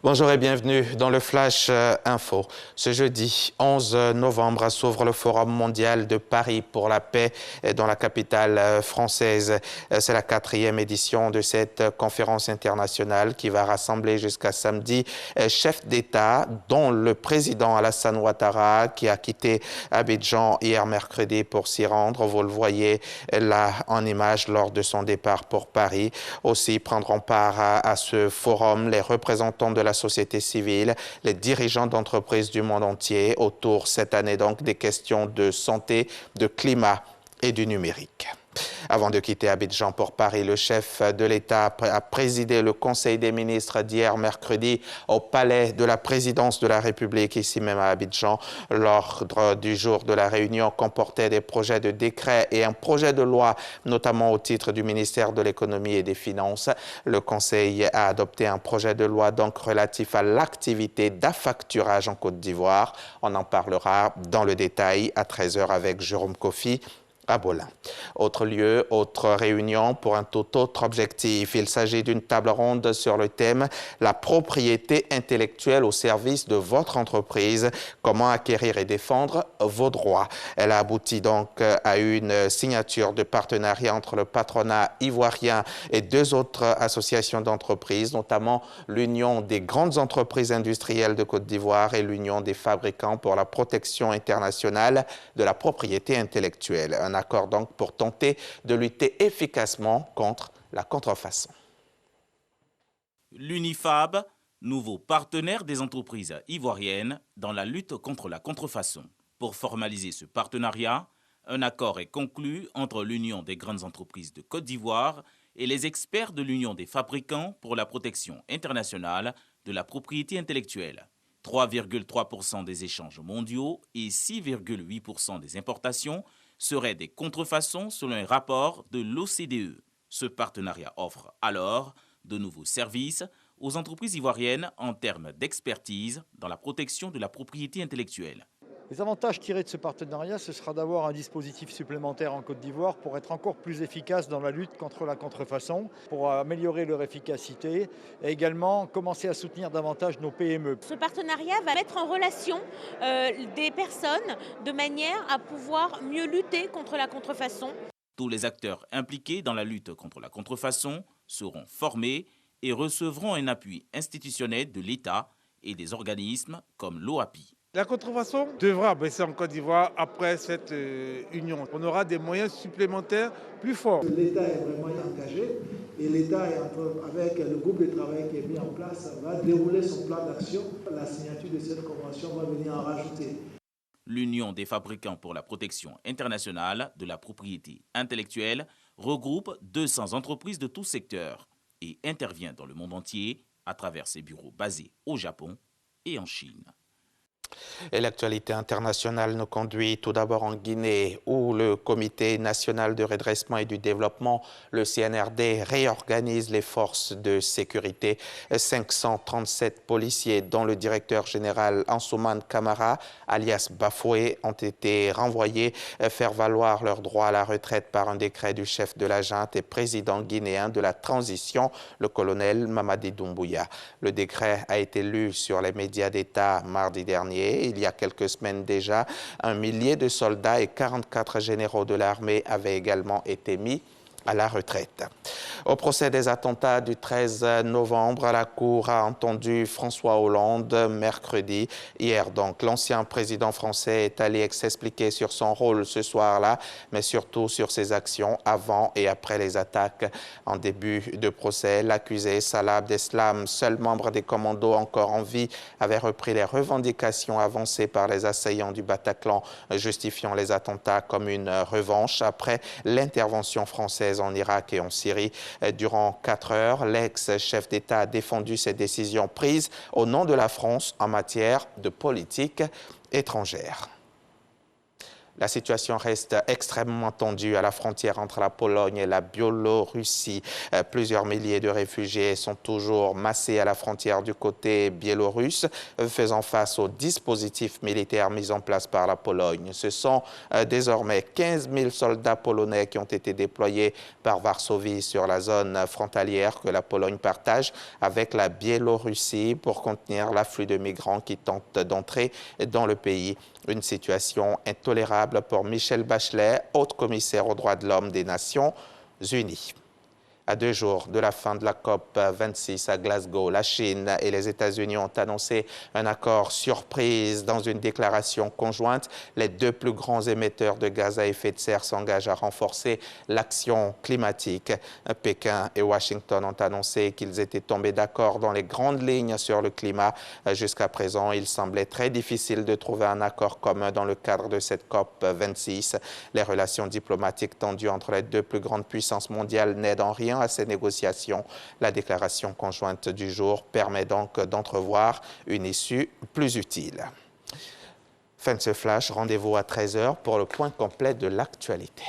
Bonjour et bienvenue dans le Flash Info. Ce jeudi 11 novembre s'ouvre le Forum mondial de Paris pour la paix dans la capitale française. C'est la 4e édition de cette conférence internationale qui va rassembler jusqu'à samedi chefs d'État, dont le président Alassane Ouattara qui a quitté Abidjan hier mercredi pour s'y rendre. Vous le voyez là en image lors de son départ pour Paris. Aussi prendront part à ce forum les représentants de la société civile, les dirigeants d'entreprises du monde entier, autour cette année donc des questions de santé, de climat et du numérique. Avant de quitter Abidjan pour Paris, le chef de l'État a présidé le Conseil des ministres d'hier mercredi au palais de la présidence de la République, ici même à Abidjan. L'ordre du jour de la réunion comportait des projets de décret et un projet de loi, notamment au titre du ministère de l'Économie et des Finances. Le Conseil a adopté un projet de loi donc relatif à l'activité d'affacturage en Côte d'Ivoire. On en parlera dans le détail à 13h avec Jérôme Kofi à Bolin. Autre lieu, autre réunion pour un tout autre objectif. Il s'agit d'une table ronde sur le thème « La propriété intellectuelle au service de votre entreprise. Comment acquérir et défendre vos droits ». Elle a abouti donc à une signature de partenariat entre le patronat ivoirien et deux autres associations d'entreprises, notamment l'Union des grandes entreprises industrielles de Côte d'Ivoire et l'Union des fabricants pour la protection internationale de la propriété intellectuelle. Un accord donc pour tenter de lutter efficacement contre la contrefaçon. L'UNIFAB, nouveau partenaire des entreprises ivoiriennes dans la lutte contre la contrefaçon. Pour formaliser ce partenariat, un accord est conclu entre l'Union des grandes entreprises de Côte d'Ivoire et les experts de l'Union des fabricants pour la protection internationale de la propriété intellectuelle. 3,3% des échanges mondiaux et 6,8% des importations seraient des contrefaçons selon un rapport de l'OCDE. Ce partenariat offre alors de nouveaux services aux entreprises ivoiriennes en termes d'expertise dans la protection de la propriété intellectuelle. Les avantages tirés de ce partenariat, ce sera d'avoir un dispositif supplémentaire en Côte d'Ivoire pour être encore plus efficace dans la lutte contre la contrefaçon, pour améliorer leur efficacité et également commencer à soutenir davantage nos PME. Ce partenariat va mettre en relation des personnes de manière à pouvoir mieux lutter contre la contrefaçon. Tous les acteurs impliqués dans la lutte contre la contrefaçon seront formés et recevront un appui institutionnel de l'État et des organismes comme l'OAPI. La contrefaçon devra baisser en Côte d'Ivoire après cette union. On aura des moyens supplémentaires plus forts. L'État est vraiment engagé et l'État, avec le groupe de travail qui est mis en place, va dérouler son plan d'action. La signature de cette convention va venir en rajouter. L'Union des fabricants pour la protection internationale de la propriété intellectuelle regroupe 200 entreprises de tous secteurs et intervient dans le monde entier à travers ses bureaux basés au Japon et en Chine. Et l'actualité internationale nous conduit tout d'abord en Guinée, où le Comité national de redressement et du développement, le CNRD, réorganise les forces de sécurité. 537 policiers, dont le directeur général Ansoumane Camara, alias Bafoué, ont été renvoyés faire valoir leur droit à la retraite par un décret du chef de la junte et président guinéen de la transition, le colonel Mamadi Doumbouya. Le décret a été lu sur les médias d'État mardi dernier. Il y a quelques semaines déjà, 1 millier de soldats et 44 généraux de l'armée avaient également été mis à la retraite. Au procès des attentats du 13 novembre, la Cour a entendu François Hollande mercredi. Hier donc, l'ancien président français est allé s'expliquer sur son rôle ce soir-là, mais surtout sur ses actions avant et après les attaques. En début de procès, l'accusé Salah Abdeslam, seul membre des commandos encore en vie, avait repris les revendications avancées par les assaillants du Bataclan, justifiant les attentats comme une revanche après l'intervention française en Irak et en Syrie. Durant 4 heures, l'ex-chef d'État a défendu ses décisions prises au nom de la France en matière de politique étrangère. La situation reste extrêmement tendue à la frontière entre la Pologne et la Biélorussie. Plusieurs milliers de réfugiés sont toujours massés à la frontière du côté biélorusse, faisant face aux dispositifs militaires mis en place par la Pologne. Ce sont désormais 15 000 soldats polonais qui ont été déployés par Varsovie sur la zone frontalière que la Pologne partage avec la Biélorussie pour contenir l'afflux de migrants qui tentent d'entrer dans le pays. Une situation intolérable pour Michelle Bachelet, haute commissaire aux droits de l'homme des Nations Unies. À 2 jours de la fin de la COP 26 à Glasgow, la Chine et les États-Unis ont annoncé un accord surprise dans une déclaration conjointe. Les 2 plus grands émetteurs de gaz à effet de serre s'engagent à renforcer l'action climatique. Pékin et Washington ont annoncé qu'ils étaient tombés d'accord dans les grandes lignes sur le climat. Jusqu'à présent, il semblait très difficile de trouver un accord commun dans le cadre de cette COP 26. Les relations diplomatiques tendues entre les 2 plus grandes puissances mondiales n'aident en rien à ces négociations. La déclaration conjointe du jour permet donc d'entrevoir une issue plus utile. Fin de ce flash, rendez-vous à 13 h pour le point complet de l'actualité.